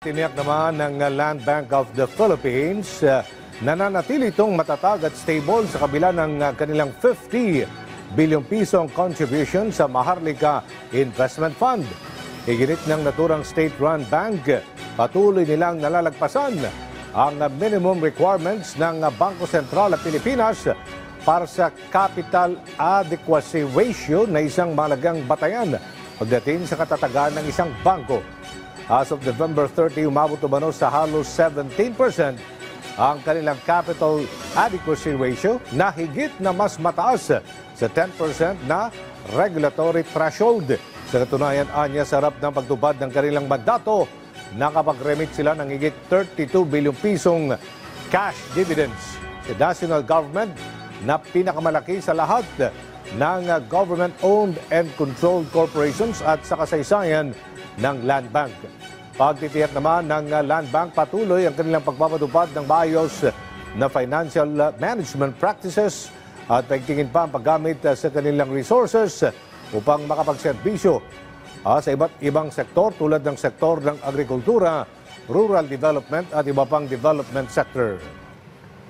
tiniyak naman ng Land Bank of the Philippines nananatili itong matatag at stable sa kabila ng kanilang 50 bilyong pisong contribution sa Maharlika Investment Fund. Iginit ng naturang state-run bank, patuloy nilang nalalagpasan ang minimum requirements ng Bangko Sentral ng Pilipinas para sa capital adequacy ratio na isang mahalagang batayan pagdating sa katatagan ng isang bangko. As of November 30, umabot umano sa halos 17% ang kanilang capital adequacy ratio na higit na mas mataas sa 10% na regulatory threshold. Sa katunayan, anya sa harap ng pagtupad ng kanilang mandato, nakapag-remit sila ng higit 32 bilyong pisong cash dividends sa national government na pinakamalaki sa lahat ng government-owned and controlled corporations at sa kasaysayan ng Land Bank. Pagtitiyak naman ng Land Bank, patuloy ang kanilang pagpapatupad ng maayos na financial management practices at pagtingin pa ang paggamit sa kanilang resources upang makapagserbisyo sa iba't ibang sektor tulad ng sektor ng agrikultura, rural development at iba pang development sector.